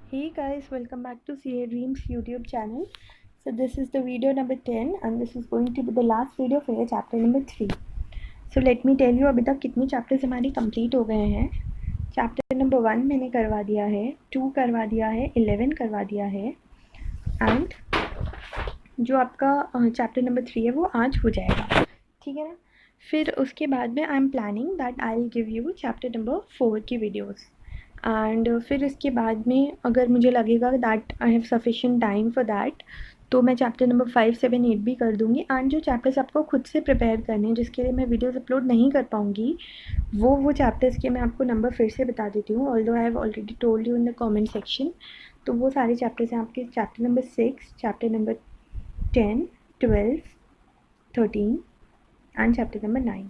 Hey guys, welcome back to CA Dreams YouTube channel. So this is the video number 10 and this is going to be the last video for your chapter number 3. So let me tell you अभी तक कितने chapters हमारी complete हो गए हैं. Chapter number 1 मैंने करवा दिया है, 2 करवा दिया है, 11 करवा दिया है एंड जो आपका चैप्टर नंबर 3 है वो आज हो जाएगा, ठीक है ना. फिर उसके बाद में I am planning that I will give you chapter number 4 की वीडियोज़ एंड फिर इसके बाद में अगर मुझे लगेगा that I have sufficient time for that तो मैं चैप्टर नंबर 5, 7, 8 भी कर दूँगी. एंड जो चैप्टर्स आपको खुद से प्रिपेयर करने हैं जिसके लिए मैं वीडियोस अपलोड नहीं कर पाऊँगी वो चैप्टर्स के मैं आपको नंबर फिर से बता देती हूँ. Although I have already told you in the comment section. तो वो सारे चैप्टर्स हैं आपके chapter number 6, chapter number 10, 12, 13 and chapter number 9.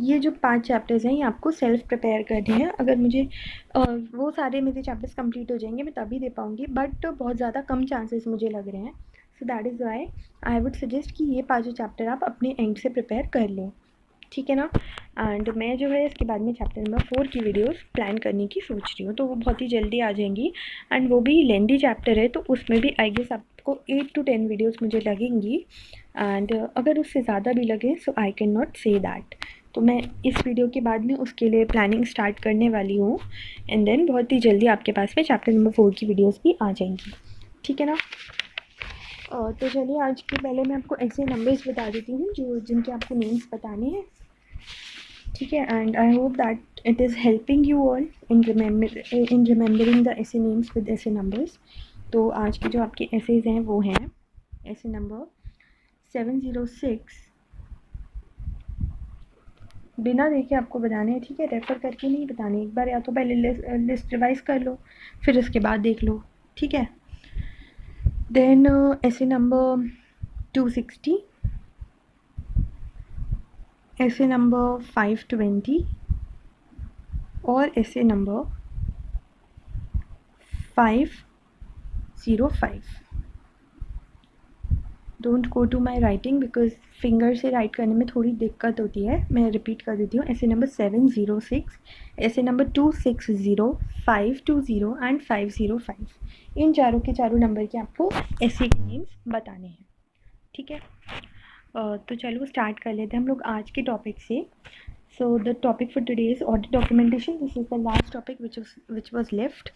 ये जो 5 चैप्टर्स हैं ये आपको सेल्फ प्रिपेयर करने हैं. अगर मुझे वो सारे मेरे चैप्टर्स कंप्लीट हो जाएंगे मैं तभी दे पाऊँगी, बट बहुत ज़्यादा कम चांसेस मुझे लग रहे हैं. सो that is Y I would suggest कि ये 5 चैप्टर आप अपने एंड से प्रिपेयर कर लें, ठीक है ना. एंड मैं जो है इसके बाद में चैप्टर नंबर 4 की वीडियोस प्लान करने की सोच रही हूँ, तो वो बहुत ही जल्दी आ जाएंगी. एंड वो भी लेंदी चैप्टर है तो उसमें भी आई गेस आपको 8 to 10 वीडियोस मुझे लगेंगी. एंड अगर उससे ज़्यादा भी लगे so I can not say that. तो मैं इस वीडियो के बाद में उसके लिए प्लानिंग स्टार्ट करने वाली हूँ एंड देन बहुत ही जल्दी आपके पास में चैप्टर नंबर 4 की वीडियोस भी आ जाएंगी, ठीक है ना. तो चलिए आज की पहले मैं आपको ऐसे नंबर्स बता देती हूँ जो जिनके आपको नेम्स बताने हैं, ठीक है. And I hope that it is helping you all in remembering the ऐसे नेम्स विद ऐसे नंबर्स. तो आज के जो आपके एसेज हैं वो हैं ऐसे नंबर 706. बिना देखे आपको बताने हैं, ठीक है, रेफ़र करके नहीं बताने. एक बार या तो पहले लिस्ट रिवाइज़ कर लो फिर उसके बाद देख लो, ठीक है. देन ऐसे नंबर 260, ऐसे नंबर 520 और ऐसे number 505. Don't go to my writing because finger से राइट करने में थोड़ी दिक्कत होती है. मैं रिपीट कर देती हूँ. ऐसे नंबर 706, ऐसे नंबर 260, 520 एंड 505. इन चारों के चारों नंबर के आपको ऐसे के नेम्स बताने हैं, ठीक है. तो चलो स्टार्ट कर लेते हैं हम लोग आज के टॉपिक से. So the topic for today is audit documentation. This is the last topic which was left.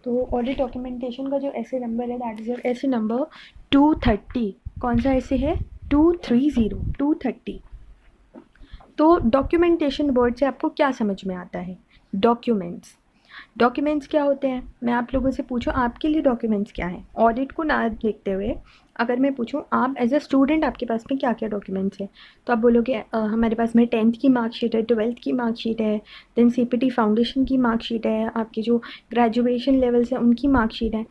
तो ऑडिट डॉक्यूमेंटेशन का जो ऐसे नंबर है दैट इज़ योर ऐसे नंबर 230. कौन सा ऐसे है? 230, 230. तो डॉक्यूमेंटेशन वर्ड से आपको क्या समझ में आता है? डॉक्यूमेंट्स क्या होते हैं? मैं आप लोगों से पूछूं आपके लिए डॉक्यूमेंट्स क्या हैं? ऑडिट को ना देखते हुए अगर मैं पूछूं आप एज अ स्टूडेंट आपके पास में क्या क्या डॉक्यूमेंट्स हैं, तो आप बोलोगे हमारे पास में 10th की मार्कशीट है, 12th की मार्कशीट है, देन CPT फाउंडेशन की मार्कशीट है, आपकी जो ग्रेजुएशन लेवल्स हैं उनकी मार्कशीट है.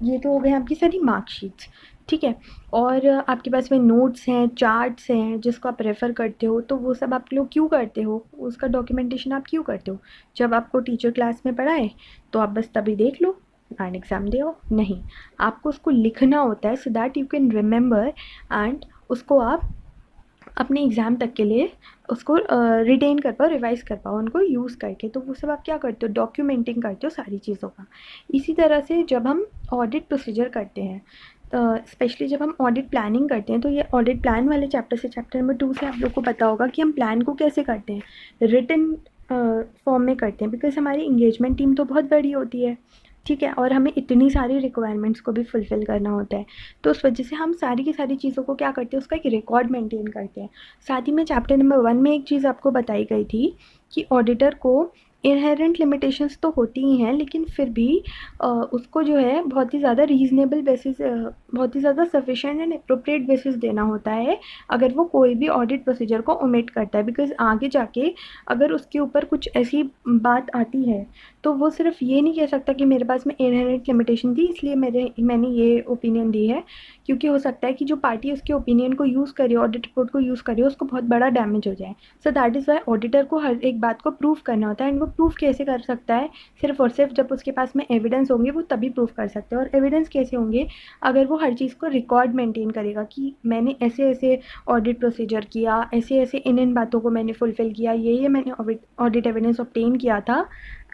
ये तो हो गए आपकी सारी मार्कशीट्स, ठीक है. और आपके पास में नोट्स हैं, चार्ट्स हैं जिसको आप रेफ़र करते हो. तो वो सब आप लोग क्यों करते हो? उसका डॉक्यूमेंटेशन आप क्यों करते हो? जब आपको टीचर क्लास में पढ़ाए तो आप बस तभी देख लो एंड एग्ज़ाम दे आओ. नहीं, आपको उसको लिखना होता है so that you can remember and उसको आप अपने एग्ज़ाम तक के लिए उसको रिटेन कर पाओ, रिवाइज़ कर पाओ उनको यूज़ करके. तो वो सब आप क्या करते हो? डॉक्यूमेंटिंग करते हो सारी चीज़ों का. इसी तरह से जब हम ऑडिट प्रोसीजर करते हैं, स्पेशली जब हम ऑडिट प्लानिंग करते हैं, तो ये ऑडिट प्लान वाले चैप्टर से चैप्टर नंबर 2 से आप लोग को पता होगा कि हम प्लान को कैसे करते हैं. रिटन फॉर्म में करते हैं बिकॉज़ हमारी इंगेजमेंट टीम तो बहुत बड़ी होती है, ठीक है, और हमें इतनी सारी रिक्वायरमेंट्स को भी फुलफ़िल करना होता है. तो उस वजह से हम सारी की सारी चीज़ों को क्या करते हैं, उसका एक रिकॉर्ड मेंटेन करते हैं. साथ ही में चैप्टर नंबर 1 में एक चीज़ आपको बताई गई थी कि ऑडिटर को इनहेरेंट लिमिटेशंस तो होती ही हैं, लेकिन फिर भी उसको जो है बहुत ही ज़्यादा रीज़नेबल बेसिस, बहुत ही ज़्यादा सफिशिएंट एंड एप्रोप्रिएट बेसिस देना होता है अगर वो कोई भी ऑडिट प्रोसीजर को ओमिट करता है. बिकॉज़ आगे जाके अगर उसके ऊपर कुछ ऐसी बात आती है तो वो सिर्फ ये नहीं कह सकता कि मेरे पास में इनहेरेंट लिमिटेशन थी इसलिए मैंने ये ओपिनियन दी है, क्योंकि हो सकता है कि जो पार्टी उसके ओपिनियन को यूज़ करे, ऑडिट रिपोर्ट को यूज़ करे, उसको बहुत बड़ा डैमेज हो जाए. सो दैट इज़ वाई ऑडिटर को हर एक बात को प्रूव करना होता है. एंड वो प्रूव कैसे कर सकता है? सिर्फ और सिर्फ जब उसके पास में एविडेंस होंगे वो तभी प्रूव कर सकते हैं. और एविडेंस कैसे होंगे? अगर वो हर चीज़ को रिकॉर्ड मेंटेन करेगा कि मैंने ऐसे ऐसे ऑडिट प्रोसीजर किया, ऐसे ऐसे इन बातों को मैंने फुलफ़िल किया, ये मैंने ऑडिट एविडेंस ऑब्टेन किया था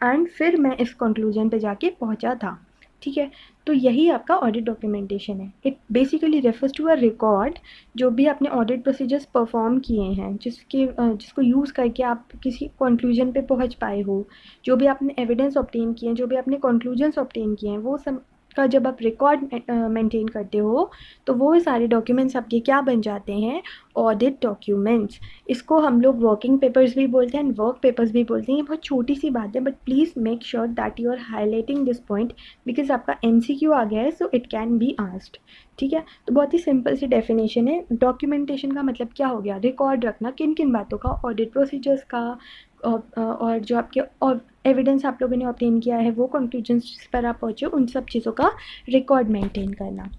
एंड फिर मैं इस कंक्लूजन पे जाके पहुंचा था, ठीक है। तो यही आपका ऑडिट डॉक्यूमेंटेशन है। It basically refers to a record जो भी आपने ऑडिट प्रोसीजर्स परफॉर्म किए हैं, जिसको यूज़ करके आप किसी कंक्लूजन पे पहुंच पाए हो, जो भी आपने एविडेंस ऑब्टेन किए हैं, जो भी आपने कंक्लूजन्स ऑब्टेन किए हैं, वो सब का जब आप रिकॉर्ड मेंटेन करते हो तो वो सारे डॉक्यूमेंट्स आपके क्या बन जाते हैं, ऑडिट डॉक्यूमेंट्स। इसको हम लोग वर्किंग पेपर्स भी बोलते हैं, वर्क पेपर्स भी बोलते हैं। ये बहुत छोटी सी बात है, but please make sure that you are highlighting this point because आपका MCQ आ गया है, so it can be asked, ठीक है। तो बहुत ही सिंपल सी डेफिनेशन है। डॉक्यूमेंटेशन का मतलब क्या हो गया, रिकॉर्ड रखना किन किन बातों का, ऑडिट प्रोसीजर्स का, और जो आपके और एविडेंस आप लोगों ने ऑब्टेन किया है, वो कंक्लूजन्स जिस पर आप पहुँचे, उन सब चीज़ों का रिकॉर्ड मेंटेन करना।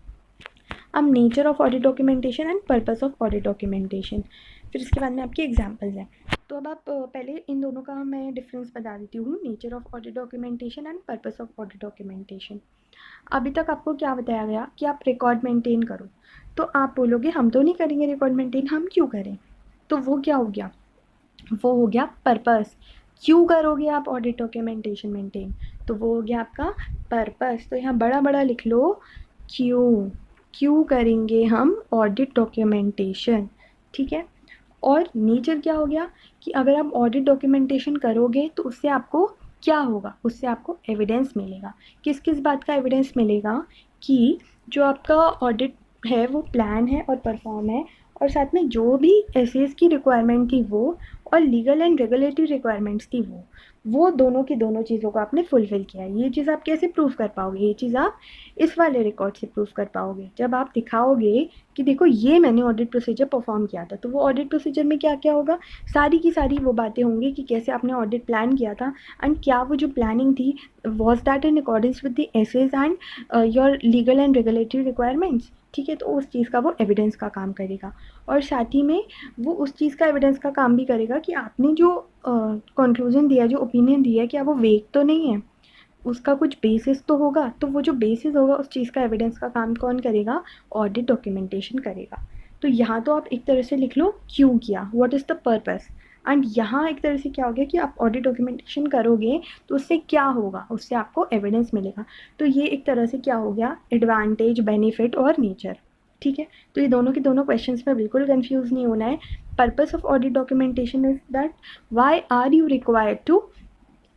अब nature of audit documentation and purpose of audit documentation, फिर इसके बाद में आपके एग्जांपल्स हैं। तो अब आप पहले इन दोनों का मैं डिफरेंस बता देती हूँ, nature of audit documentation and purpose of audit documentation. अभी तक आपको क्या बताया गया कि आप रिकॉर्ड मेंटेन करो, तो आप बोलोगे हम तो नहीं करेंगे रिकॉर्ड मेंटेन, हम क्यों करें। तो वो क्या हो गया, वो हो गया पर्पस। क्यों करोगे आप ऑडिट डॉक्यूमेंटेशन मेंटेन, तो वो हो गया आपका पर्पस। तो यहाँ बड़ा बड़ा लिख लो, क्यों, क्यों करेंगे हम ऑडिट डॉक्यूमेंटेशन, ठीक है। और नेचर क्या हो गया कि अगर आप ऑडिट डॉक्यूमेंटेशन करोगे तो उससे आपको क्या होगा, उससे आपको एविडेंस मिलेगा। किस किस बात का एविडेंस मिलेगा, कि जो आपका ऑडिट है वो प्लान है और परफॉर्म है, और साथ में जो भी एसेस की रिक्वायरमेंट थी वो, और लीगल एंड रेगुलेटरी रिक्वायरमेंट्स थी वो दोनों की दोनों चीज़ों को आपने फुलफ़िल किया है। ये चीज़ आप कैसे प्रूव कर पाओगे, ये चीज़ आप इस वाले रिकॉर्ड से प्रूव कर पाओगे, जब आप दिखाओगे कि देखो ये मैंने ऑडिट प्रोसीजर परफॉर्म किया था। तो वो ऑडिट प्रोसीजर में क्या क्या होगा, सारी की सारी वो बातें होंगी कि कैसे आपने ऑडिट प्लान किया था, एंड क्या वो जो प्लानिंग थी was that in accordance with the SAs and your legal and regulatory requirements, ठीक है। तो उस चीज़ का वो एविडेंस का काम करेगा, और साथ ही में वो उस चीज़ का एविडेंस का काम भी करेगा कि आपने जो कंक्लूजन दिया, जो ओपिनियन दिया, क्या वो वेग तो नहीं है, उसका कुछ बेसिस तो होगा। तो वो जो बेसिस होगा उस चीज़ का एविडेंस का काम कौन करेगा, ऑडिट डॉक्यूमेंटेशन करेगा। तो यहाँ तो आप एक तरह से लिख लो क्यों किया, what is the purpose. And यहाँ एक तरह से क्या हो गया कि आप ऑडिट डॉक्यूमेंटेशन करोगे तो उससे क्या होगा, उससे आपको एविडेंस मिलेगा। तो ये एक तरह से क्या हो गया, एडवांटेज, बेनिफिट और नेचर, ठीक है। तो ये दोनों के दोनों क्वेश्चंस में बिल्कुल कंफ्यूज नहीं होना है। Purpose of audit documentation is that why are you required to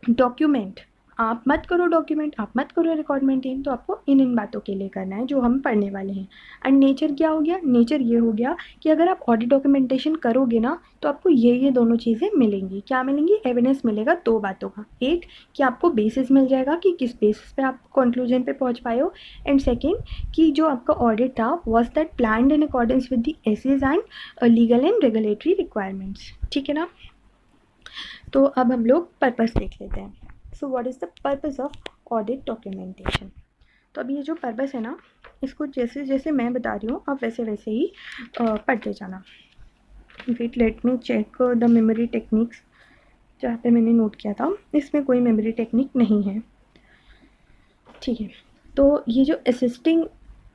document. आप मत करो डॉक्यूमेंट, आप मत करो रिकॉर्ड मेंटेन, तो आपको इन बातों के लिए करना है जो हम पढ़ने वाले हैं। एंड नेचर क्या हो गया, नेचर ये हो गया कि अगर आप ऑडिट डॉक्यूमेंटेशन करोगे ना तो आपको ये दोनों चीज़ें मिलेंगी। क्या मिलेंगी, एविडेंस मिलेगा दो बातों का, एक कि आपको बेसिस मिल जाएगा कि किस बेसिस पे आप कंक्लूजन पे पहुंच पाए हो, एंड सेकेंड कि जो आपका ऑडिट था was that planned in accordance with the SAs and legal and regulatory requirements, ठीक है ना। तो अब हम लोग पर्पस देख लेते हैं। So what is the purpose of audit documentation. तो अब ये जो पर्पस है ना, इसको जैसे जैसे मैं बता रही हूँ आप वैसे वैसे ही पढ़ते जाना। Wait, let me check the memory techniques. जहाँ पे मैंने नोट किया था इसमें कोई मेमोरी टेक्निक नहीं है, ठीक है। तो ये जो assisting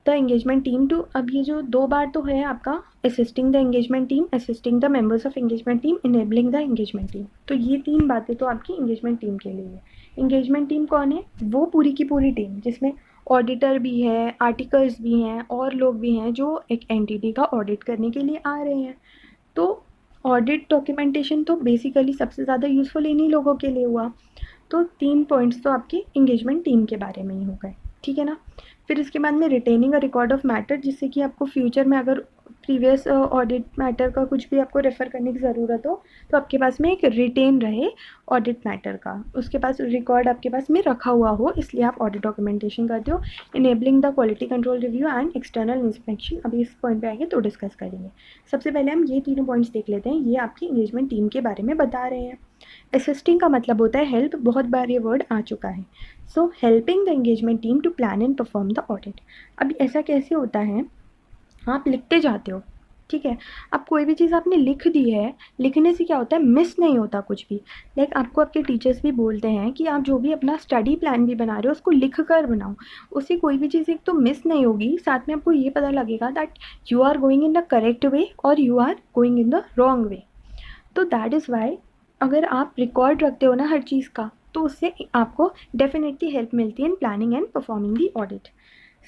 the engagement team to, अब ये जो दो बार तो है आपका assisting the engagement team, assisting the members of engagement team, enabling the engagement team. तो ये तीन बातें तो आपकी एंगेजमेंट टीम के लिए है। एंगेजमेंट टीम कौन है, वो पूरी की पूरी टीम जिसमें ऑडिटर भी है, आर्टिकल्स भी हैं, और लोग भी हैं जो एक एंटिटी का ऑडिट करने के लिए आ रहे हैं। तो ऑडिट डॉक्यूमेंटेशन तो बेसिकली सबसे ज़्यादा यूज़फुल इन्हीं लोगों के लिए हुआ। तो 3 पॉइंट्स तो आपकी एंगेजमेंट टीम के बारे में ही हो गए, ठीक है ना। फिर इसके बाद में retaining a record of matter, जिससे कि आपको फ्यूचर में अगर प्रीवियस ऑडिट मैटर का कुछ भी आपको रेफ़र करने की ज़रूरत हो तो आपके पास में एक रिटेन रहे ऑडिट मैटर का, उसके पास रिकॉर्ड आपके पास में रखा हुआ हो, इसलिए आप ऑडिट डॉक्यूमेंटेशन करते हो। Enabling the quality control review and external inspection, अभी इस पॉइंट पे आएंगे तो डिस्कस करेंगे। सबसे पहले हम ये तीनों पॉइंट्स देख लेते हैं, ये आपकी एंगेजमेंट टीम के बारे में बता रहे हैं। असिस्टिंग का मतलब होता है हेल्प, बहुत बार ये वर्ड आ चुका है। So helping the engagement team to plan and perform the audit. अब ऐसा कैसे होता है, आप लिखते जाते हो, ठीक है। अब कोई भी चीज़ आपने लिख दी है, लिखने से क्या होता है, मिस नहीं होता कुछ भी। लाइक आपको आपके टीचर्स भी बोलते हैं कि आप जो भी अपना स्टडी प्लान भी बना रहे हो उसको लिख कर बनाओ, उससे कोई भी चीज़ एक तो मिस नहीं होगी, साथ में आपको ये पता लगेगा that you are going in the correct way और you are going in the wrong way. तो दैट इज़ वाई अगर आप रिकॉर्ड रखते हो ना हर चीज़ का, तो उससे आपको डेफिनेटली हेल्प मिलती है in planning and performing the audit.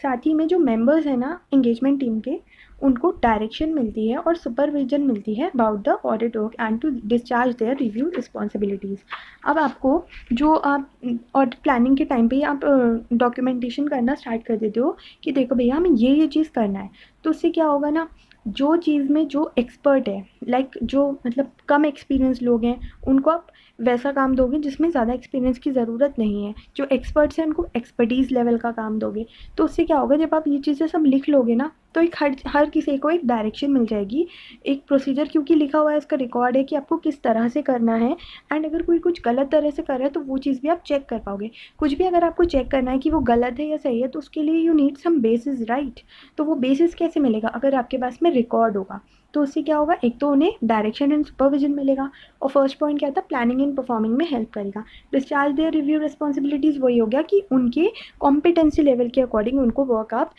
साथ ही में जो मेंबर्स हैं ना एंगेजमेंट टीम के, उनको डायरेक्शन मिलती है और सुपरविजन मिलती है about the audit work and to discharge their review responsibilities. अब आपको जो आप ऑडिट प्लानिंग के टाइम पे ही आप डॉक्यूमेंटेशन करना स्टार्ट कर देते हो कि देखो भैया हमें ये चीज़ करना है, तो उससे क्या होगा ना, जो चीज़ में जो एक्सपर्ट है, लाइक जो मतलब कम एक्सपीरियंस लोग हैं, उनको आप वैसा काम दोगे जिसमें ज़्यादा एक्सपीरियंस की ज़रूरत नहीं है। जो एक्सपर्ट्स हैं उनको एक्सपर्टीज़ लेवल का काम दोगे। तो उससे क्या होगा, जब आप ये चीज़ें सब लिख लोगे ना, तो एक हर किसी को एक डायरेक्शन मिल जाएगी, एक प्रोसीजर, क्योंकि लिखा हुआ है, उसका रिकॉर्ड है कि आपको किस तरह से करना है। एंड अगर कोई कुछ गलत तरह से कर रहा है तो वो चीज़ भी आप चेक कर पाओगे। कुछ भी अगर आपको चेक करना है कि वो गलत है या सही है, तो उसके लिए you need some basis, right. तो वो बेसिस कैसे मिलेगा, अगर आपके पास में रिकॉर्ड होगा। तो उससे क्या होगा, एक तो उन्हें डायरेक्शन एंड सुपरविजन मिलेगा, और फर्स्ट पॉइंट क्या था, प्लानिंग एंड परफॉर्मिंग में हेल्प करेगा। डिस्चार्ज देयर रिव्यू रिस्पॉन्सिबिलिटीज़ वही हो गया कि उनके कॉम्पिटेंसी लेवल के अकॉर्डिंग उनको वर्क आप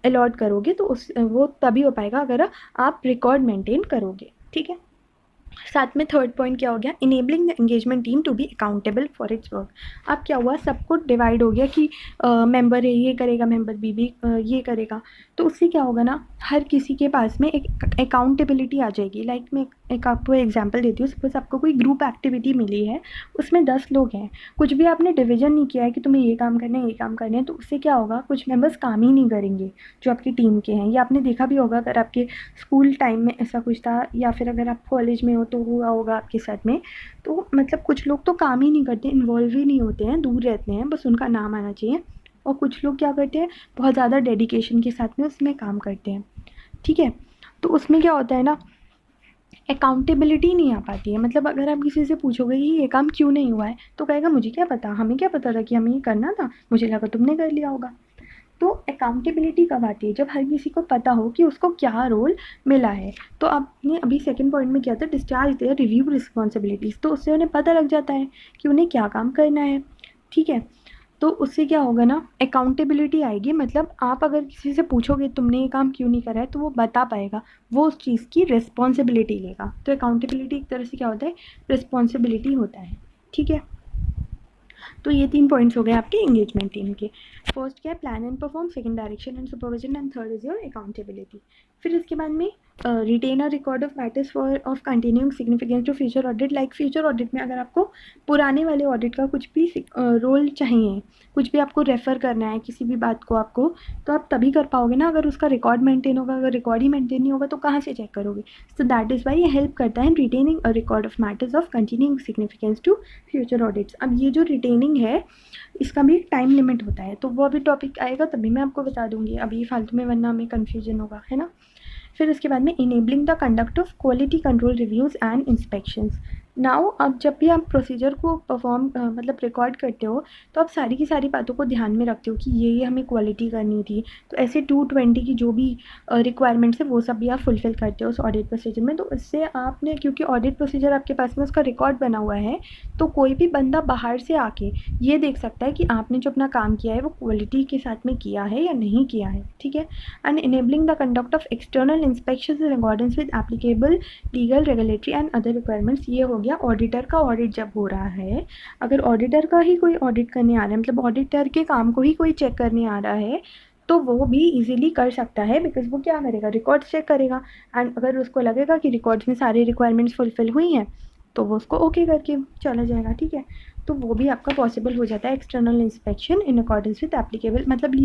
अलॉट करोगे, तो उस वो तभी हो पाएगा अगर आप रिकॉर्ड मेंटेन करोगे, ठीक है। साथ में थर्ड पॉइंट क्या हो गया, enabling the engagement team to be accountable for its work. अब क्या हुआ, सबको डिवाइड हो गया कि मेंबर ए ये करेगा, मेंबर बी भी ये करेगा। तो उससे क्या होगा ना, हर किसी के पास में एक अकाउंटेबिलिटी आ जाएगी। लाइक मैं एक आपको एग्जांपल देती हूँ। सपोज आपको कोई ग्रुप एक्टिविटी मिली है, उसमें 10 लोग हैं, कुछ भी आपने डिवीजन नहीं किया है कि तुम्हें ये काम करना है, ये काम करना है, तो उससे क्या होगा, कुछ मेंबर्स काम ही नहीं करेंगे जो आपकी टीम के हैं। ये आपने देखा भी होगा, अगर आपके स्कूल टाइम में ऐसा कुछ था, या फिर अगर आप कॉलेज में हो तो हुआ होगा आपके साथ में। तो मतलब कुछ लोग तो काम ही नहीं करते, इन्वॉल्व ही नहीं होते हैं, दूर रहते हैं, बस उनका नाम आना चाहिए। और कुछ लोग क्या करते हैं, बहुत ज़्यादा डेडिकेशन के साथ में उसमें काम करते हैं, ठीक है। तो उसमें क्या होता है ना, अकाउंटेबिलिटी नहीं आ पाती है। मतलब अगर आप किसी से पूछोगे कि ये काम क्यों नहीं हुआ है, तो कहेगा मुझे क्या पता, हमें क्या पता था कि हमें ये करना था, मुझे लगा तुमने कर लिया होगा। तो अकाउंटेबिलिटी कब आती है, जब हर किसी को पता हो कि उसको क्या रोल मिला है। तो आपने अभी सेकंड पॉइंट में किया था, डिस्चार्ज देयर रिव्यू रिस्पॉन्सिबिलिटीज़, तो उससे उन्हें पता लग जाता है कि उन्हें क्या काम करना है, ठीक है। तो उससे क्या होगा ना, अकाउंटेबिलिटी आएगी। मतलब आप अगर किसी से पूछोगे तुमने ये काम क्यों नहीं करा है, तो वो बता पाएगा, वो उस चीज़ की रिस्पॉन्सिबिलिटी लेगा। तो अकाउंटेबिलिटी एक तरह से क्या होता है, रिस्पॉन्सिबिलिटी होता है, ठीक है। तो ये 3 पॉइंट्स हो गए आपके एंगेजमेंट टीम के। फर्स्ट क्या है, plan and perform, second direction and supervision, and third is your accountability. फिर इसके बाद में retain a record of matters for of continuing significance to future audit. Like future audit में अगर आपको पुराने वाले ऑडिट का कुछ भी रोल चाहिए, कुछ भी आपको रेफ़र करना है किसी भी बात को आपको, तो आप तभी कर पाओगे ना अगर उसका रिकॉर्ड मेंटेन होगा। अगर रिकॉर्ड ही मेंटेन नहीं होगा तो कहाँ से चेक करोगे। सो दैट इज़ वाई ये हेल्प करता है retaining a record of matters of continuing significance to future audits. अब ये जो रिटेनिंग है, इसका भी एक टाइम लिमिट होता है, तो वो अभी टॉपिक आएगा तभी मैं आपको बता दूंगी, अभी फालतू में वरना हमें कन्फ्यूजन होगा, है ना। फिर उसके बाद में enabling the conduct of quality control reviews and inspections. Now अब जब भी आप प्रोसीजर को परफॉर्म मतलब रिकॉर्ड करते हो, तो आप सारी की सारी बातों को ध्यान में रखते हो कि ये हमें क्वालिटी करनी थी। तो ऐसे 220 की जो भी रिक्वायरमेंट्स है वो सब भी आप फुलफ़िल करते हो उस ऑडिट प्रोसीजर में। तो इससे आपने, क्योंकि ऑडिट प्रोसीजर आपके पास में उसका रिकॉर्ड बना हुआ है, तो कोई भी बंदा बाहर से आके ये देख सकता है कि आपने जो अपना काम किया है वो क्वालिटी के साथ में किया है या नहीं किया है, ठीक है। And enabling the conduct of external inspections in accordance with applicable legal, regulatory and other requirements. ये हो गया ऑडिटर का ऑडिट जब हो रहा है। अगर ऑडिटर का ही कोई ऑडिट करने आ रहा है, मतलब ऑडिटर के काम को ही कोई चेक करने आ रहा है, तो वो भी इजीली कर सकता है, बिकॉज वो क्या करेगा, रिकॉर्ड्स चेक करेगा। एंड अगर उसको लगेगा कि रिकॉर्ड्स में सारी रिक्वायरमेंट्स फुलफिल हुई हैं, तो वो उसको ओके करके चला जाएगा, ठीक है। तो वो भी आपका पॉसिबल हो जाता है, external inspection in accordance with applicable. मतलब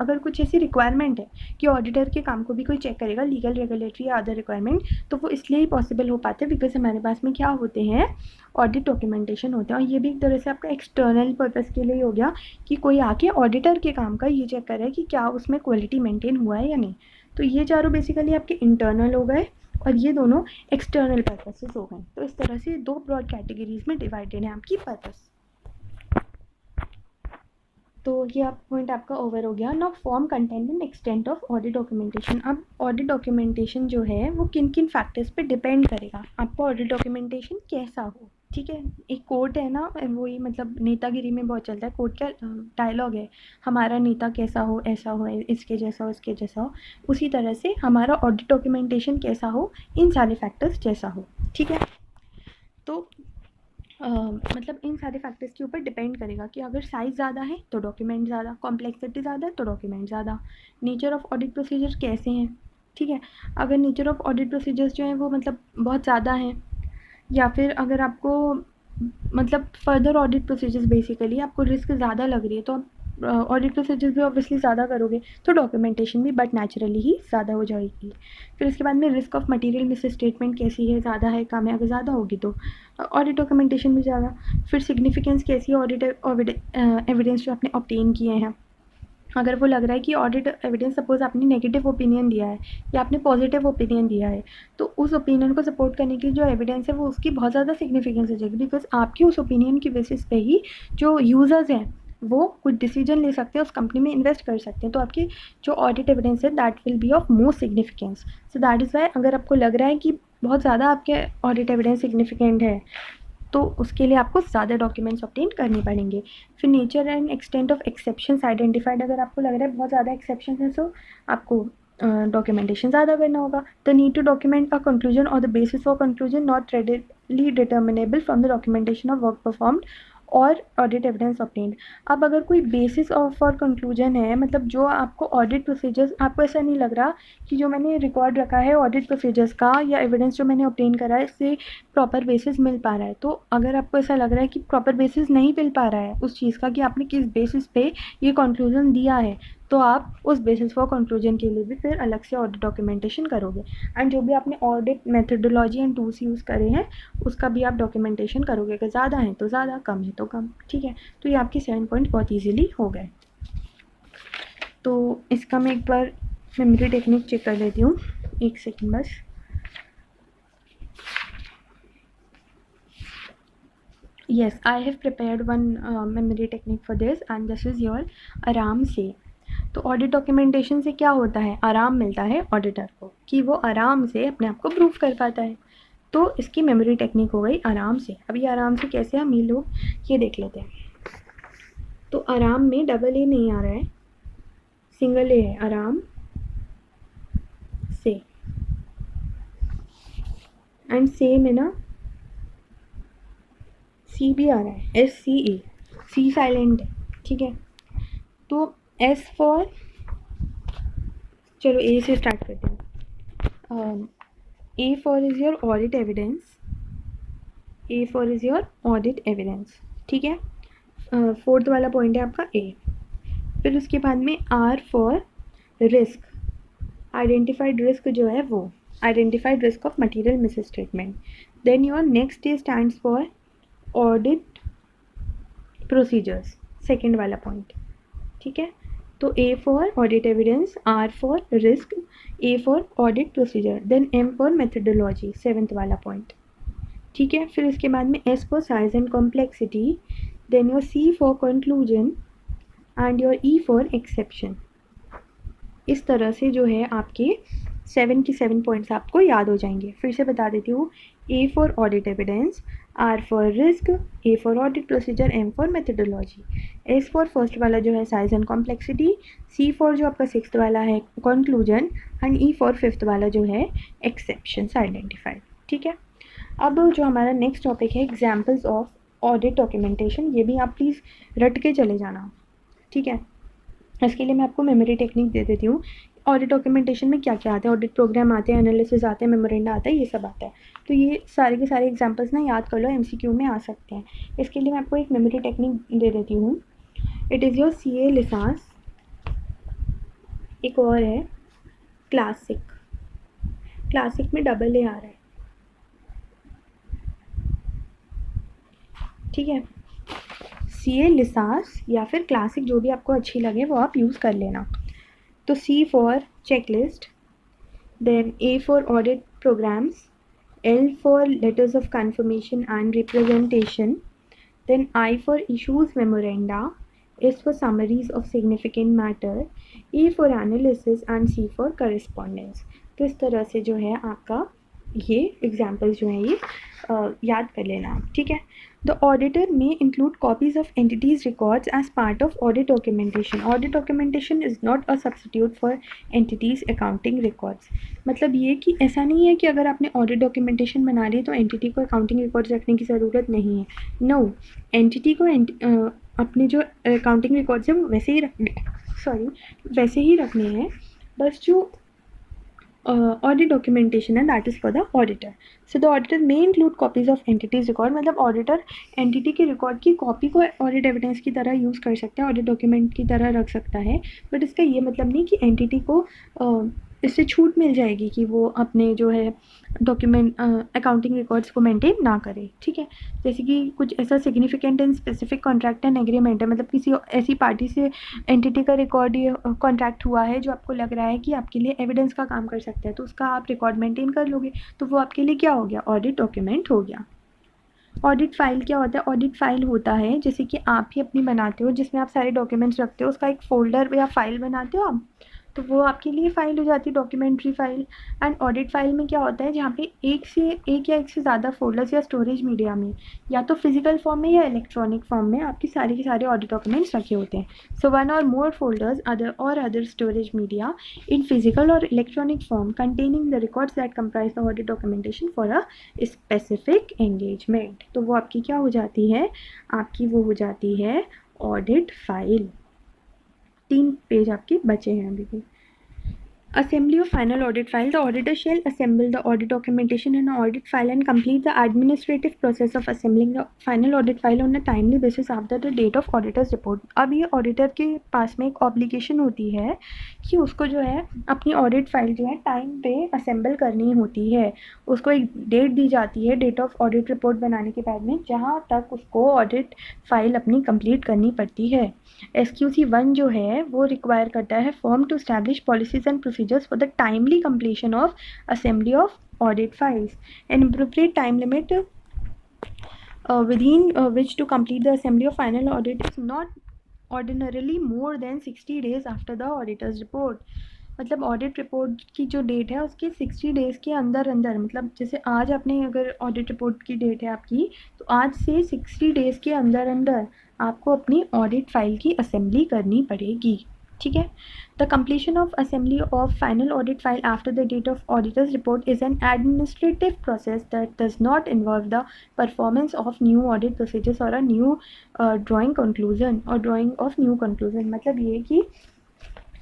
अगर कुछ ऐसी रिक्वायरमेंट है कि ऑडिटर के काम को भी कोई चेक करेगा, लीगल, रेगुलेटरी या अदर रिक्वायरमेंट, तो वो इसलिए ही पॉसिबल हो पाते हैं बिकॉज हमारे पास में क्या होते हैं, ऑडिट डॉक्यूमेंटेशन होते हैं। और ये भी एक तरह से आपका एक्सटर्नल पर्पज़ के लिए हो गया कि कोई आके ऑडिटर के काम का ये चेक कर रहा है कि क्या उसमें क्वालिटी मेंटेन हुआ है या नहीं। तो ये चारों बेसिकली आपके इंटरनल हो गए, और ये दोनों एक्सटर्नल पर्पसेस हो गए। तो इस तरह से 2 ब्रॉड कैटेगरीज में डिवाइडेड है आपकी पर्पस। तो ये आप पॉइंट आपका ओवर हो गया। Now form, content and extent of audit documentation. अब ऑडिट डॉक्यूमेंटेशन जो है वो किन किन फैक्टर्स पे डिपेंड करेगा, आपका ऑडिट डॉक्यूमेंटेशन कैसा हो, ठीक है। एक कोट है ना, वही मतलब नेतागिरी में बहुत चलता है, कोट का डायलॉग है, हमारा नेता कैसा हो, ऐसा हो, इसके जैसा हो, इसके जैसा हो। उसी तरह से हमारा ऑडिट डॉक्यूमेंटेशन कैसा हो, इन सारे फैक्टर्स जैसा हो, ठीक है। तो मतलब इन सारे फैक्टर्स के ऊपर डिपेंड करेगा कि अगर साइज़ ज़्यादा है तो डॉक्यूमेंट ज़्यादा, कॉम्प्लेक्सिटी ज़्यादा है तो डॉक्यूमेंट ज़्यादा, नेचर ऑफ ऑडिट प्रोसीजर कैसे हैं, ठीक है। अगर नेचर ऑफ ऑडिट प्रोसीजर्स जो हैं वो मतलब बहुत ज़्यादा हैं, या फिर अगर आपको मतलब फर्दर ऑडिट प्रोसीजर्स बेसिकली आपको रिस्क ज़्यादा लग रही है तो आप ऑडिट प्रोसीजर्स भी ऑब्वियसली ज़्यादा करोगे तो डॉक्यूमेंटेशन भी बट नेचुरली ही ज़्यादा हो जाएगी। फिर उसके बाद में risk of material miss statement कैसी है, ज़्यादा है कम है, अगर ज़्यादा होगी तो ऑडिट डॉक्यूमेंटेशन भी ज़्यादा। फिर सिग्निफिकेंस कैसी है ऑडिट एविडेंस जो आपने ऑब्टेन किए हैं, अगर वो लग रहा है कि ऑडिट एविडेंस सपोज़ आपने नेगेटिव ओपिनियन दिया है या आपने पॉजिटिव ओपिनियन दिया है, तो उस ओपिनियन को सपोर्ट करने की जो एविडेंस है वो उसकी बहुत ज़्यादा सिग्निफिकेंस हो जाएगी, बिकॉज आपकी उस ओपिनियन की बेसिस पे ही जो यूज़र्स हैं वो कुछ डिसीजन ले सकते हैं, उस कंपनी में इन्वेस्ट कर सकते हैं। तो आपकी जो ऑडिट एविडेंस है that will be of most significance. So that is Y अगर आपको लग रहा है कि बहुत ज़्यादा आपके ऑडिट एविडेंस सिग्निफिकेंट है तो उसके लिए आपको ज़्यादा डॉक्यूमेंट्स ऑब्टेन करने पड़ेंगे। फिर nature and extent of exceptions identified, अगर आपको लग रहा है बहुत ज़्यादा एक्सेप्शन है सो आपको डॉक्यूमेंटेशन ज़्यादा करना होगा। The need to document a conclusion और the basis for conclusion not readily determinable from the documentation of work performed और ऑडिट एविडेंस ऑब्टेन्ड। अब अगर कोई बेसिस ऑफ फॉर कंक्लूजन है, मतलब जो आपको ऑडिट प्रोसीजर्स, आपको ऐसा नहीं लग रहा कि जो मैंने रिकॉर्ड रखा है ऑडिट प्रोसीजर्स का या एविडेंस जो मैंने ऑब्टेन करा है इससे प्रॉपर बेसिस मिल पा रहा है, तो अगर आपको ऐसा लग रहा है कि प्रॉपर बेसिस नहीं मिल पा रहा है उस चीज़ का कि आपने किस बेसिस पे ये कंक्लूजन दिया है, तो आप उस बेसिस फॉर कंक्लूजन के लिए भी फिर अलग से ऑडिट डॉक्यूमेंटेशन करोगे। एंड जो भी आपने audit methodology and tools use करे हैं उसका भी आप डॉक्यूमेंटेशन करोगे, अगर ज़्यादा है तो ज़्यादा, कम है तो कम, ठीक है। तो ये आपके 7 पॉइंट बहुत ईजीली हो गए। तो इसका मैं एक बार मेमोरी टेक्निक चेक कर लेती हूँ, एक सेकेंड बस। Yes, I have prepared one memory technique for this and this is your आराम से। तो ऑडिट डॉक्यूमेंटेशन से क्या होता है, आराम मिलता है ऑडिटर को कि वो आराम से अपने आप को प्रूफ कर पाता है। तो इसकी मेमोरी टेक्निक हो गई आराम से। अब ये आराम से कैसे हम ये लोग ये देख लेते हैं। तो आराम में डबल ए नहीं आ रहा है, सिंगल ए है, आराम से। एंड से में ना सी भी आ रहा है, एस सी ए, सी साइलेंट है, ठीक है। तो एस फॉर, चलो ए से स्टार्ट करते हैं। A for is your audit evidence, A for is your audit evidence, ठीक है। फोर्थ वाला पॉइंट है आपका ए। फिर उसके बाद में R for risk, identified risk जो है वो, identified risk of material misstatement. Then your next A stands for audit procedures, second वाला पॉइंट, ठीक है। तो A for audit evidence, R for risk, A for audit procedure, then M for methodology, seventh वाला point, ठीक है। फिर इसके बाद में S for size and complexity, then your C for conclusion and your E for exception. इस तरह से जो है आपके 7 की 7 पॉइंट्स आपको याद हो जाएंगे। फिर से बता देती हूँ, A for audit evidence, R for risk, A for audit procedure, M for methodology, S for first वाला जो है size and complexity, C for जो आपका 6th वाला है conclusion, and E for 5th वाला जो है एक्सेप्शंस आइडेंटिफाइड, ठीक है। अब जो हमारा नेक्स्ट टॉपिक है एग्जाम्पल्स ऑफ ऑडिट डॉक्यूमेंटेशन, ये भी आप प्लीज़ रट के चले जाना, ठीक है। इसके लिए मैं आपको मेमोरी टेक्निक दे देती हूँ। ऑडिट डॉक्यूमेंटेशन में क्या क्या आता है, ऑडिट प्रोग्राम आते हैं, एनालिसिस आते हैं, मेमोरेंडा आता है, ये सब आता है। तो ये सारे के सारे एग्जांपल्स ना याद कर लो, एमसीक्यू में आ सकते हैं। इसके लिए मैं आपको एक मेमोरी टेक्निक दे देती हूँ। इट इज़ योर CA लिसास, एक और है क्लासिक, क्लासिक में डबल ए आ रहा है, ठीक है। CA लिसास या फिर क्लासिक जो भी आपको अच्छी लगे वो आप यूज़ कर लेना। तो C for checklist, then A for audit programs, L for letters of confirmation and representation, then I for issues memoranda, S for summaries of significant matter, E for analysis and C for correspondence। तो इस तरह से जो है आपका ये examples जो हैं ये याद कर लेना आप, ठीक है। The auditor may include copies of entity's records as part of audit documentation. Audit documentation is not a substitute for entity's accounting records. मतलब ये कि ऐसा नहीं है कि अगर आपने ऑडिट डॉक्यूमेंटेशन बना ली तो एंटिटी को अकाउंटिंग रिकॉर्ड्स रखने की ज़रूरत नहीं है। नो, एंटिटी को अपने जो अकाउंटिंग रिकॉर्ड्स हैं वो वैसे ही रखने हैं, बस जो audit documentation and that is for the auditor. So the auditor may include copies of entities record, मतलब auditor entity के record की copy को audit evidence की तरह use कर सकता है, audit document की तरह रख सकता है, but इसका ये मतलब नहीं कि entity को इससे छूट मिल जाएगी कि वो अपने जो है डॉक्यूमेंट अकाउंटिंग रिकॉर्ड्स को मेंटेन ना करे, ठीक है। जैसे कि कुछ ऐसा significant and specific contract and agreement है, मतलब किसी ऐसी पार्टी से एंटिटी का रिकॉर्ड ये कॉन्ट्रैक्ट हुआ है जो आपको लग रहा है कि आपके लिए एविडेंस का काम कर सकता है, तो उसका आप रिकॉर्ड मेंटेन कर लोगे, तो वो आपके लिए क्या हो गया, ऑडिट डॉक्यूमेंट हो गया। ऑडिट फाइल क्या होता है, ऑडिट फाइल होता है जैसे कि आप ही अपनी बनाते हो जिसमें आप सारे डॉक्यूमेंट्स रखते हो, उसका एक फ़ोल्डर या फाइल बनाते हो आप, तो वो आपके लिए फ़ाइल हो जाती है documentary file. And audit file में क्या होता है, जहाँ पे एक या एक से ज़्यादा फ़ोल्डर्स या स्टोरेज मीडिया में, या तो फिजिकल फॉर्म में या इलेक्ट्रॉनिक फॉर्म में आपकी सारे के सारे ऑडिट डॉक्यूमेंट्स रखे होते हैं। सो वन और more folders other storage media in physical और electronic form containing the records that comprise the audit documentation for a specific engagement. तो वो आपकी क्या हो जाती है, आपकी वो हो जाती है ऑडिट फाइल। 3 पेज आपके बचे हैं अभी भी। Assembly of final audit file. The auditor shall assemble the audit documentation in an audit file and complete the administrative process of assembling the final audit file on a timely basis after the date of auditor's report. अब ये auditor के पास में एक obligation होती है कि उसको जो है अपनी ऑडिट फाइल जो है टाइम पे असेंबल करनी होती है। उसको एक डेट दी जाती है, डेट ऑफ ऑडिट रिपोर्ट बनाने के बाद में, जहाँ तक उसको ऑडिट फाइल अपनी कंप्लीट करनी पड़ती है। SQC 1 जो है वो रिक्वायर करता है firm to establish policies and procedures for the timely completion of assembly of audit files and appropriate time limit within which to complete the assembly of final audit is not ordinarily more than 60 days after the auditor's report. मतलब audit report की जो date है उसके 60 days के अंदर अंदर, मतलब जैसे आज आपने अगर ऑडिट रिपोर्ट की डेट है आपकी, तो आज से 60 डेज़ के अंदर अंदर आपको अपनी ऑडिट फाइल की असेंबली करनी पड़ेगी, ठीक है। The completion of assembly of final audit file after the date of auditor's report is an administrative process that does not involve the performance of new audit procedures or a new drawing conclusion or drawing of new conclusion. मतलब ये कि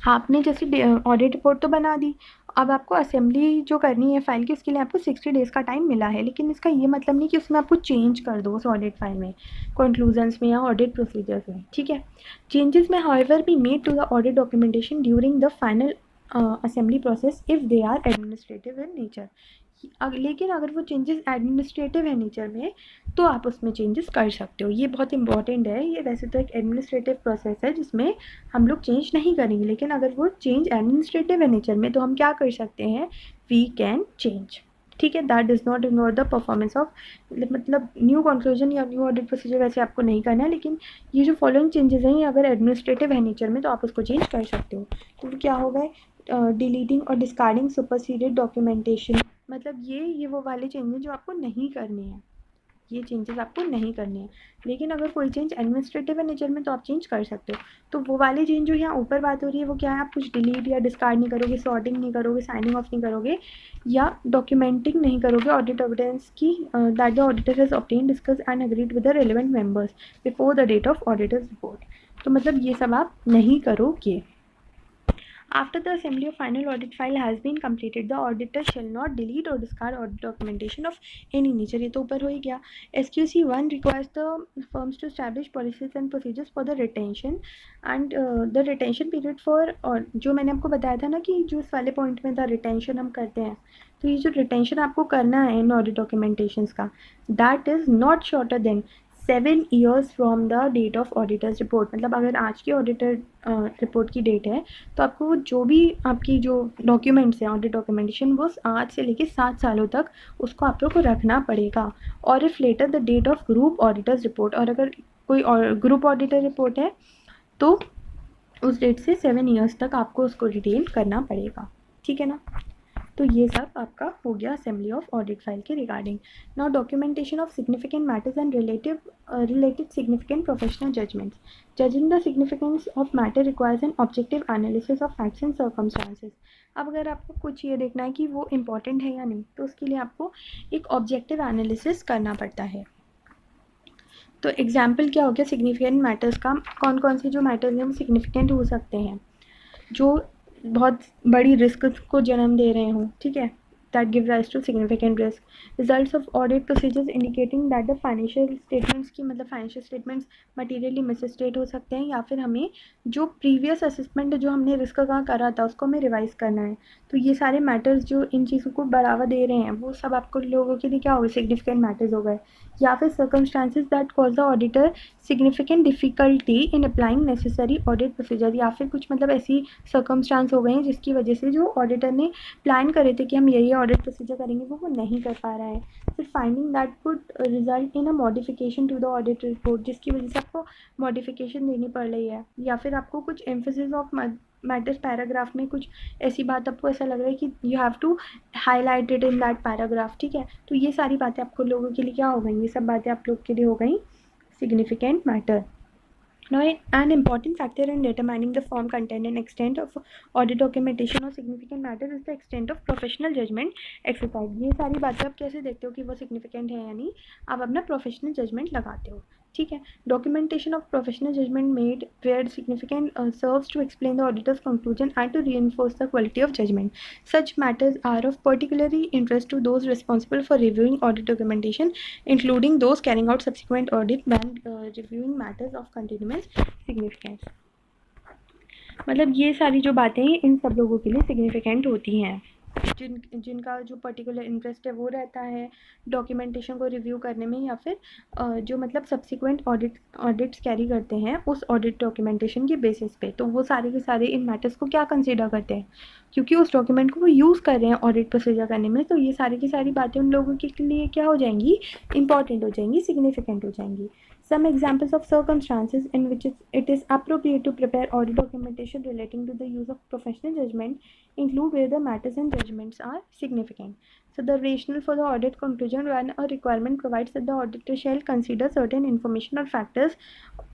आपने जैसे audit report तो बना दी, अब आपको assembly जो करनी है फाइल की उसके लिए आपको 60 डेज़ का टाइम मिला है, लेकिन इसका ये मतलब नहीं कि उसमें आपको चेंज कर दो उस ऑडिट फाइल में, कंक्लूजन्स में या ऑडिट प्रोसीजर्स में, ठीक है। Changes may however be made to the audit documentation during the final assembly process if they are administrative in nature. लेकिन अगर वो चेंजेस एडमिनिस्ट्रेटिव है नेचर में तो आप उसमें चेंजेस कर सकते हो। ये बहुत इंपॉर्टेंट है। ये वैसे तो एक एडमिनिस्ट्रेटिव प्रोसेस है जिसमें हम लोग चेंज नहीं करेंगे, लेकिन अगर वो चेंज एडमिनिस्ट्रेटिव है नेचर में तो हम क्या कर सकते हैं, वी कैन चेंज, ठीक है। That does not involve the performance of, मतलब न्यू कंक्लूजन या न्यू ऑडिट प्रोसीजर वैसे आपको नहीं करना है, लेकिन ये जो फॉलोइंग चेंजेस हैं ये अगर एडमिनिस्ट्रेटिव है नेचर में तो आप उसको चेंज कर सकते हो। तो क्या हो गए, डिलीटिंग और डिस्कार्डिंग सुपरसीडेड डॉक्यूमेंटेशन, मतलब ये वो वाले चेंजेस जो आपको नहीं करने हैं, ये चेंजेस आपको नहीं करने हैं। लेकिन अगर कोई चेंज एडमिनिस्ट्रेटिव है नेचर में तो आप चेंज कर सकते हो। तो वो वाले चेंज जो यहाँ ऊपर बात हो रही है वो क्या है, आप कुछ डिलीट या डिस्कार्ड नहीं करोगे, सॉर्टिंग नहीं करोगे, साइनिंग ऑफ नहीं करोगे या डॉक्यूमेंटिंग नहीं करोगे ऑडिट एविडेंस की that the auditor has obtain, discuss and agreed with the relevant members before the date of auditor's report. तो मतलब ये सब आप नहीं करोगे। After the assembly of final audit file has been completed, the auditor shall not delete or discard audit documentation of any nature. ये तो ऊपर हो ही गया। SQC 1 requires the firms to establish policies and procedures for the retention and the retention period for, और जो मैंने आपको बताया था ना कि जो इस वाले पॉइंट में था रिटेंशन हम करते हैं, तो ये जो रिटेंशन आपको करना है इन ऑडिट डॉक्यूमेंटेशंस का, that is not shorter than 7 years from the date of auditor's report. मतलब अगर आज की ऑडिटर रिपोर्ट की डेट है तो आपको वो जो भी आपकी जो डॉक्यूमेंट्स हैं ऑडिट डॉक्यूमेंटेशन वो आज से लेके 7 सालों तक उसको आप लोग को रखना पड़ेगा। और if later the date of group auditor's report, और अगर कोई ग्रुप ऑडिटर रिपोर्ट है तो उस डेट से 7 years तक आपको उसको रिटेन करना पड़ेगा, ठीक है ना। तो ये सब आपका हो गया असेंबली ऑफ ऑडिट फाइल के regarding. Now documentation of significant matters and related significant professional judgments. Judging the significance of matter requires an objective analysis of facts and circumstances. अब अगर आपको कुछ ये देखना है कि वो इम्पॉर्टेंट है या नहीं, तो उसके लिए आपको एक ऑब्जेक्टिव एनालिसिस करना पड़ता है. तो एग्जाम्पल क्या हो गया सिग्निफिकेंट मैटर्स का, कौन कौन से जो मैटर्स हैं वो सिग्निफिकेंट हो सकते हैं, जो बहुत बड़ी रिस्क को जन्म दे रहे हों, ठीक है, that give rise to significant risk. Results of audit procedures indicating that the financial statements की मतलब financial statements materially misstate हो सकते हैं, या फिर हमें जो previous assessment जो हमने रिस्क का करा था उसको हमें रिवाइज करना है. तो ये सारे मैटर्स जो इन चीज़ों को बढ़ावा दे रहे हैं वो सब आपको लोगों के लिए क्या हो गए, सिग्निफिकेंट मैटर्स हो गए. या फिर circumstances that cause the auditor significant difficulty in applying necessary audit procedure, या फिर कुछ मतलब ऐसी सर्कमस्टांस हो गए हैं जिसकी वजह से जो ऑडिटर ने प्लान करे थे कि हम ये ऑडिट प्रोसीजर करेंगे वो नहीं कर पा रहा है. फिर finding that would result in a modification to the audit report, जिसकी वजह से आपको मॉडिफिकेशन देनी पड़ रही है, या फिर आपको कुछ एम्फेसिस ऑफ मैटर्स पैराग्राफ में कुछ ऐसी बात आपको ऐसा लग रहा है कि you have to highlight it in that paragraph, ठीक है. तो ये सारी बातें आपको लोगों के लिए क्या हो गई, ये सब बातें आप लोग के लिए हो गई significant matter. Now, an important factor in determining the form, content and extent of audit documentation or significant matter is the extent of professional judgment exercised. ये सारी बातें आप कैसे देखते हो कि वो significant है या नहीं, आप अपना professional judgment लगाते हो, ठीक है. Documentation of professional judgment made where significant serves to explain the auditor's conclusion and to reinforce the quality of judgment. Such matters are of particularly interest to those responsible for reviewing audit documentation, including those carrying out subsequent audit when reviewing matters of continuous significance. मतलब ये सारी जो बातें हैं इन सब लोगों के लिए सिग्निफिकेंट होती हैं, जिनका जो पर्टिकुलर इंटरेस्ट है वो रहता है डॉक्यूमेंटेशन को रिव्यू करने में, या फिर जो मतलब सब्सिक्वेंट ऑडिट्स कैरी करते हैं उस ऑडिट डॉक्यूमेंटेशन के बेसिस पे. तो वो सारे के सारे इन मैटर्स को क्या कंसीडर करते हैं, क्योंकि उस डॉक्यूमेंट को वो यूज़ कर रहे हैं ऑडिट प्रोसीजर करने में, तो ये सारी की सारी बातें उन लोगों के लिए क्या हो जाएंगी, इंपॉर्टेंट हो जाएंगी, सिग्निफिकेंट हो जाएंगी. Some examples of circumstances in which it is appropriate to prepare audit documentation relating to the use of professional judgment include where the matters and judgments are significant. So the rationale for the audit conclusion when a requirement provides that the auditor shall consider certain information or factors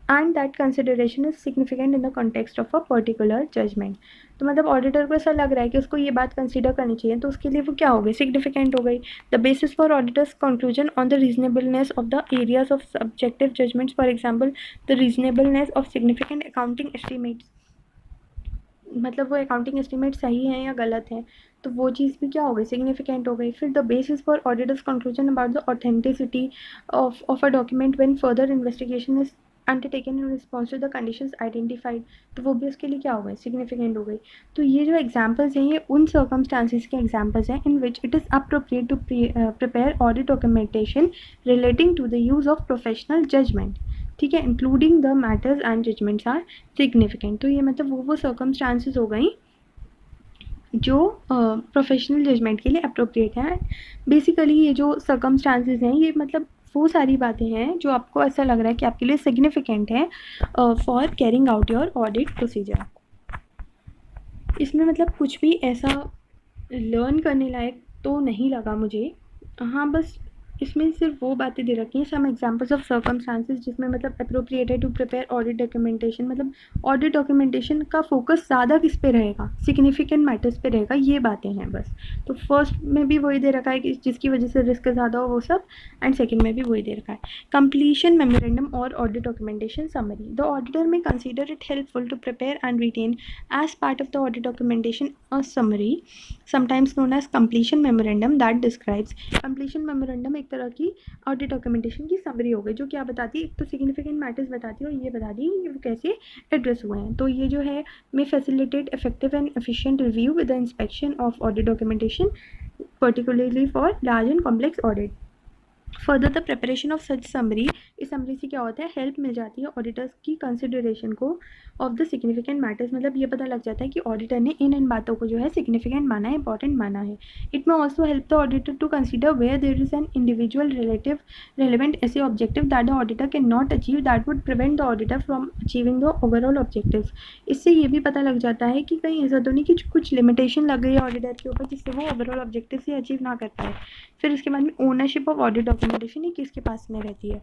and that consideration is significant in the context of a particular judgment. तो मतलब auditor को ऐसा लग रहा है कि उसको ये बात कंसीडर करनी चाहिए, तो उसके लिए वो क्या हो गई, सिग्निफिकेंट हो गई. The basis for auditor's conclusion on the reasonableness of the areas of subjective judgments, for example the reasonableness of significant accounting estimates, मतलब वो अकाउंटिंग एस्टिमेट सही है या गलत है, तो वो चीज़ भी क्या हो गई, सिग्निफिकेंट हो गई. फिर the basis for auditor's conclusion about the authenticity of a document when further investigation is undertaken in response to the conditions identified, तो वो भी उसके लिए क्या हो गई, सिग्निफिकेंट हो गई. तो ये जो एग्जांपल्स हैं ये उन सर्कमस्टांसिस के एग्जांपल्स हैं in which it is appropriate to prepare audit documentation relating to the use of professional judgement, ठीक है, including the matters and judgements are significant. तो ये मतलब वो सर्कमस्टांसिस हो गई जो प्रोफेशनल जजमेंट के लिए अप्रोप्रिएट हैं. बेसिकली ये जो सर्कमस्टांसिस हैं ये मतलब वो सारी बातें हैं जो आपको ऐसा लग रहा है कि आपके लिए सिग्निफिकेंट है for carrying out your audit procedure. इसमें मतलब कुछ भी ऐसा लर्न करने लायक तो नहीं लगा मुझे, हाँ बस इसमें सिर्फ वो बातें दे रखी हैं, सम एग्जांपल्स ऑफ सर्कमस्टांसेस जिसमें मतलब appropriated to prepare audit documentation, मतलब ऑडिट डॉक्यूमेंटेशन का फोकस ज़्यादा किस पे रहेगा, सिग्निफिकेंट मैटर्स पे रहेगा, ये बातें हैं बस. तो फर्स्ट में भी वही दे रखा है कि जिसकी वजह से रिस्क ज़्यादा हो वो सब, एंड सेकेंड में भी वही दे रखा है. कंप्लीशन मेमोरेंडम और audit documentation summary. The auditor may consider it helpful to prepare and retain as part of the audit documentation a summary sometimes known as completion memorandum that describes. completion memorandum एक तरह की audit documentation की summary हो गई जो क्या बताती है, एक तो सिग्निफिकेंट मैटर्स बताती है और ये बताती है कि वो कैसे एड्रेस हुए हैं. तो ये जो है may facilitate effective and efficient review with the inspection of audit documentation particularly for large and complex audit. Further the preparation of such summary, इस समरी से क्या होता है, हेल्प मिल जाती है ऑडिटर्स की कंसिडरेशन को ऑफ द सिग्निफिकेंट मैटर्स, मतलब ये पता लग जाता है कि ऑडिटर ने इन बातों को जो है सिग्निफिकेंट माना है, इंपॉर्टेंट माना है. It may also help the auditor to consider where there is an individual relative relevant ISA objective that the auditor can not achieve that would prevent the auditor from achieving the overall objectives. इससे ये भी पता लग जाता है कि कहीं ऐसा तो नहीं कि कुछ लिमिटेशन लग गई है ऑडिटर के ऊपर जिससे वो ओवरऑल ऑब्जेक्टिव से अचीव ना कर पाए. फिर उसके बाद में ओनरशिप ऑफ ऑडिट डॉक्यूमेंटेशन ये किसके पास में रहती है,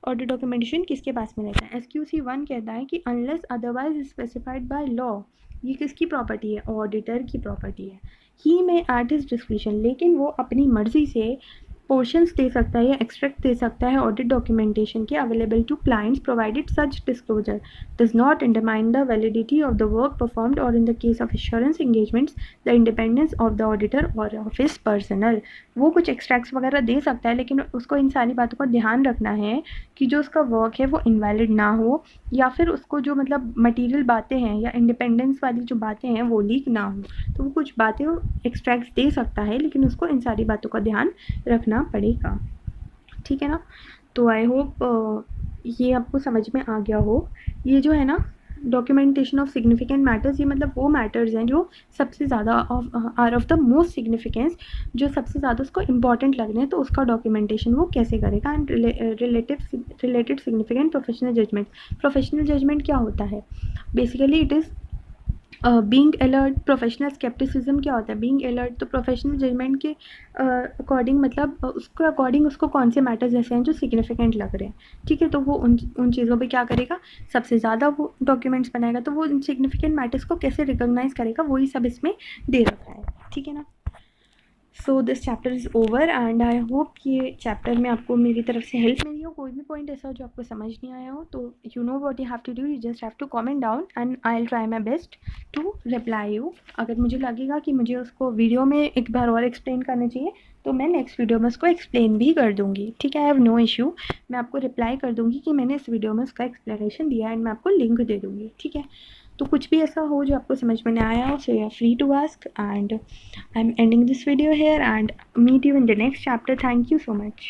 ऑडिट डॉक्यूमेंटेशन किसके पास में रहता है. SQC 1 कहता है कि unless otherwise specified by law, ये किसकी प्रॉपर्टी है, ऑडिटर की प्रॉपर्टी है. ही में एट हिज डिस्क्रिप्शन, लेकिन वो अपनी मर्जी से पोर्शंस दे सकता है या एक्सट्रैक्ट दे सकता है ऑडिट डॉक्यूमेंटेशन के available to clients provided such disclosure does not undermine the validity of the work performed और in the case of assurance engagements the independence of the auditor और ऑफिस पर्सनल. वो कुछ extracts वगैरह दे सकता है लेकिन उसको इन सारी बातों का ध्यान रखना है कि जो उसका वर्क है वो इनवैलिड ना हो या फिर उसको जो मतलब मटीरियल बातें हैं या इंडिपेंडेंस वाली जो बातें हैं वो लीक ना हो. तो वो कुछ बातें एक्सट्रैक्ट्स दे सकता है लेकिन उसको इन सारी बातों का ध्यान रखना पड़ेगा. ठीक है ना. तो आई होप ये आपको समझ में आ गया हो. ये जो है ना डॉक्यूमेंटेशन ऑफ सिग्निफिकेंट मैटर्स, ये मतलब वो मैटर्स हैं जो सबसे ज़्यादा are of the most significance, जो सबसे ज़्यादा उसको इम्पॉर्टेंट लग रहे हैं, तो उसका डॉक्यूमेंटेशन वो कैसे करेगा. And related significant professional judgment. Professional judgment क्या होता है, basically it is being alert. Professional scepticism क्या होता है, बीइंग अलर्ट. तो प्रोफेशनल जजमेंट के अकॉर्डिंग मतलब उसके अकॉर्डिंग उसको कौन से मैटर्स ऐसे हैं जो सिग्निफिकेंट लग रहे हैं. ठीक है, तो वो उन चीज़ों पे क्या करेगा, सबसे ज़्यादा वो डॉक्यूमेंट्स बनाएगा. तो वो इन सिग्निफिकेंट मैटर्स को कैसे रिकोगनाइज करेगा, वही सब इसमें दे रखा है. ठीक है ना. So this chapter is over and I hope ये चैप्टर में आपको मेरी तरफ से हेल्प मिली हो. कोई भी पॉइंट ऐसा हो जो आपको समझ नहीं आया हो तो you know what you have to do, you just have to comment down and I will try my best to reply you. अगर मुझे लगेगा कि मुझे उसको वीडियो में एक बार और एक्सप्लेन करना चाहिए तो मैं नेक्स्ट वीडियो में उसको एक्सप्लेन भी कर दूँगी. ठीक है, आई हैव नो इशू. मैं आपको रिप्लाई कर दूँगी कि मैंने इस वीडियो में उसका एक्सप्लेनेशन दिया एंड मैं आपको लिंक दे दूँगी. ठीक है, तो कुछ भी ऐसा हो जो आपको समझ में नहीं आया हो so you are free to ask and I'm ending this video here and meet you in the next chapter. Thank you so much.